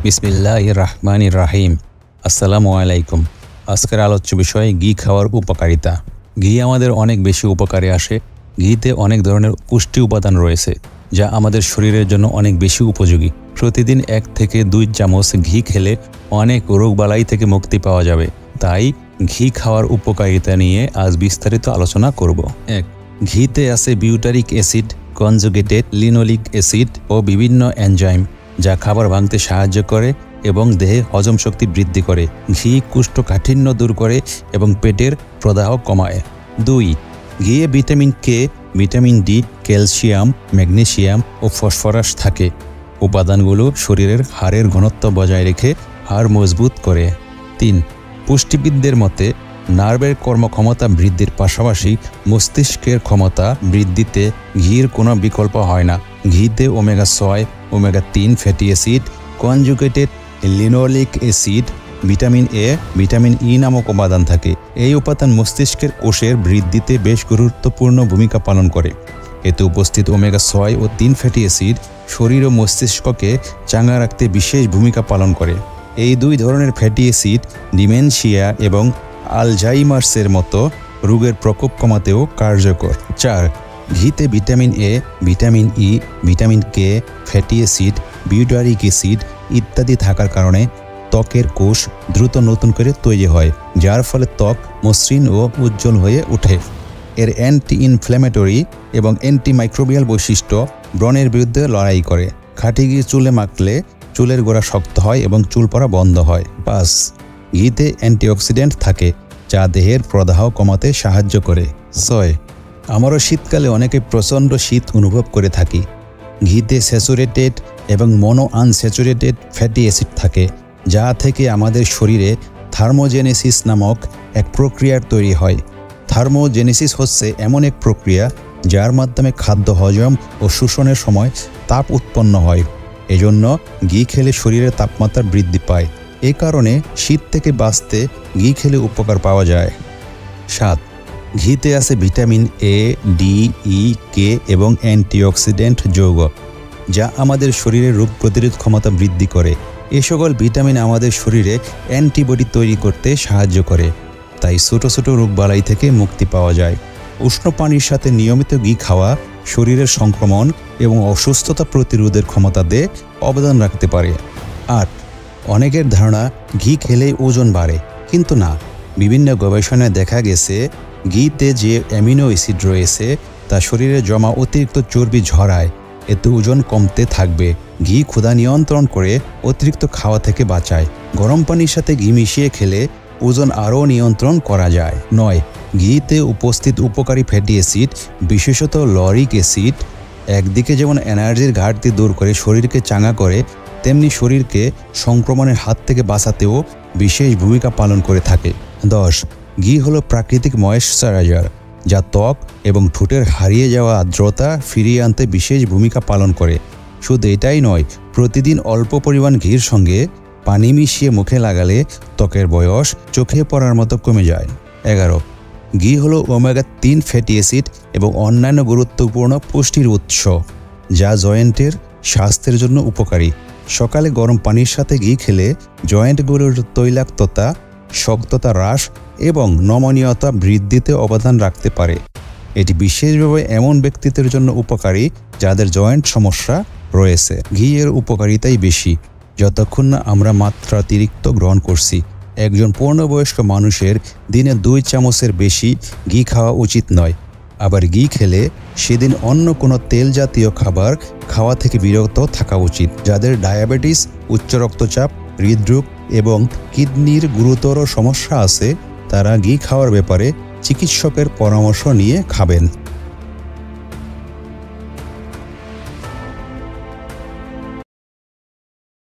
বিসমিল্লাহির রহমানির রহিম। আসসালামু আলাইকুম। আজকের আলোচ্য বিষয় ঘি খাওয়ার উপকারিতা। ঘি আমাদের অনেক বেশি উপকারে আসে। ঘিতে অনেক ধরনের পুষ্টি উপাদান রয়েছে যা আমাদের শরীরের জন্য অনেক বেশি উপযোগী। প্রতিদিন 1 থেকে 2 চামচ ঘি খেলে অনেক রোগবালাই থেকে মুক্তি পাওয়া যাবে। তাই ঘি খাওয়ার উপকারিতা নিয়ে আজ বিস্তারিত আলোচনা করব। 1. ঘিতে আছে butyric acid, conjugated linoleic acid ও বিভিন্ন এনজাইম যা খাবার ভাঙতে সাহায্য করে এবং দেহে হজম শক্তি বৃদ্ধি করে। ঘি কোষ্ঠকাঠিন্য দূর করে এবং পেটের প্রদাহ কমায়। 2. ঘিয়ে vitamin K, vitamin D, calcium, magnesium ও ফসফরাস থাকে। উপাদানগুলো শরীরের হাড়ের ঘনত্ব বজায় রেখে হাড় মজবুত করে। 3. পুষ্টিবিদদের মতে নার্ভের কর্মক্ষমতা বৃদ্ধির পাশাপাশি মস্তিষ্কের ক্ষমতা বৃদ্ধিতে ঘির কোনো বিকল্প হয় না। ঘিতে omega, omega fatty acid, conjugated linoleic acid, vitamin A, vitamin E নামক উপাদান থাকে। এই উপাদান মস্তিষ্কের কোষের বৃদ্ধিতে বেশ গুরুত্বপূর্ণ ভূমিকা পালন করে। এতে উপস্থিত ওমেগা-6 ও 3 ফ্যাটি অ্যাসিড শরীর ও মস্তিষ্ককে চাঙ্গা রাখতে বিশেষ ভূমিকা পালন করে। এই 2 ধরনের ফ্যাটি অ্যাসিড ডিমেনশিয়া এবং আলঝাইমার্সের মতো রোগের প্রকোপ কমাতেও কার্যকর। 4. ঘিতে vitamin A, vitamin E, vitamin K, fatty acid, butyric acid ইত্যাদি থাকার কারণে ত্বকের কোষ দ্রুত নতুন করে তৈরি হয়, যার ফলে ত্বক মসৃণ ও উজ্জ্বল হয়ে ওঠে। এর অ্যান্টি ইনফ্ল্যামেটরি এবং অ্যান্টিমাইক্রোবিয়াল বৈশিষ্ট্য ব্রণের বিরুদ্ধে লড়াই করে। খাঁটি ঘি চুলে মাখলে চুলের গোড়া শক্ত হয় এবং চুল পড়া বন্ধ হয়। 5. ঘিতে অ্যান্টিঅক্সিডেন্ট থাকে যা দেহের প্রদাহ কমাতে সাহায্য করে। 6. আমারও শীতকালে অনেকে প্রচণ্ড শীত অনুভব করে থাকি। ঘিতে স্যাচুরেটেড এবং মনো আনস্যাচুরেটেড ফ্যাটি অ্যাসিড থাকে যা থেকে আমাদের শরীরে থার্মোজেনেসিস নামক এক প্রক্রিয়ার তৈরি হয়। থার্মোজেনেসিস হচ্ছে এমন এক প্রক্রিয়া যার মাধ্যমে খাদ্য হজম ও শোষণের সময় তাপ উৎপন্ন হয়। এজন্য ঘি খেলে শরীরের তাপমাত্রা বৃদ্ধি পায়। এ কারণে শীত থেকে বাঁচতে ঘি খেলে উপকার পাওয়া যায়। 7. ঘিতে আছে ভিটামিন এ, ডি, ই, কে এবং অ্যান্টিঅক্সিডেন্ট যৌগ যা আমাদের শরীরের রোগ প্রতিরোধ ক্ষমতা বৃদ্ধি করে। এ সকল ভিটামিন আমাদের শরীরে অ্যান্টিবডি তৈরি করতে সাহায্য করে, তাই ছোট ছোট রোগবালাই থেকে মুক্তি পাওয়া যায়। উষ্ণ পানির সাথে নিয়মিত ঘি খাওয়া শরীরের সংক্রমণ এবং অসুস্থতা প্রতিরোধের ক্ষমতাতে অবদান রাখতে পারে। 8. অনেকের ধারণা ঘি খেলেই ওজন বাড়ে, কিন্তু না। বিভিন্ন গবেষণায় দেখা গেছে ঘিতে যে অ্যামিনো অ্যাসিড রয়েছে তা শরীরে জমা অতিরিক্ত চর্বি ঝরায়, এতে ওজন কমতে থাকবে। ঘি ক্ষুধা নিয়ন্ত্রণ করে অতিরিক্ত খাওয়া থেকে বাঁচায়। গরম পানির সাথে ঘি মিশিয়ে খেলে ওজন আরও নিয়ন্ত্রণ করা যায়। 9. ঘিতে উপস্থিত উপকারী ফ্যাটি অ্যাসিড, বিশেষত লরিক অ্যাসিড, একদিকে যেমন এনার্জির ঘাটতি দূর করে শরীরকে চাঙ্গা করে, তেমনি শরীরকে সংক্রমণের হাত থেকে বাঁচাতেও বিশেষ ভূমিকা পালন করে থাকে। 10. ঘি হলো প্রাকৃতিক ময়েশ্চারাইজার যা ত্বক এবং ঠোঁটের হারিয়ে যাওয়া আর্দ্রতা ফিরিয়ে আনতে বিশেষ ভূমিকা পালন করে। শুধু এটাই নয়, প্রতিদিন অল্প পরিমাণ ঘির সঙ্গে পানি মিশিয়ে মুখে লাগালে ত্বকের বয়স চোখে পড়ার মতো কমে যায়। 11. ঘি হলো ওমেগা-3 ফ্যাটি অ্যাসিড এবং অন্যান্য গুরুত্বপূর্ণ পুষ্টির উৎস যা জয়েন্টের স্বাস্থ্যের জন্য উপকারী। সকালে গরম পানির সাথে ঘি খেলে জয়েন্টগুলোর তৈলাক্ততা, শক্ততা হ্রাস এবং নমনীয়তা বৃদ্ধিতে অবদান রাখতে পারে। এটি বিশেষভাবে এমন ব্যক্তিদের জন্য উপকারী যাদের জয়েন্ট সমস্যা রয়েছে। ঘি এর উপকারিতাই বেশি যতক্ষণ না আমরা মাত্রাতিরিক্ত গ্রহণ করছি। একজন পূর্ণবয়স্ক মানুষের দিনে 2 চামচের বেশি ঘি খাওয়া উচিত নয়। আবার ঘি খেলে সেদিন অন্য কোনো তেল জাতীয় খাবার খাওয়া থেকে বিরত থাকা উচিত। যাদের ডায়াবেটিস, উচ্চ রক্তচাপ, হৃদরোগ এবং কিডনির গুরুতর সমস্যা আছে তারা ঘি খাওয়ার ব্যাপারে চিকিৎসকের পরামর্শ নিয়ে খাবেন।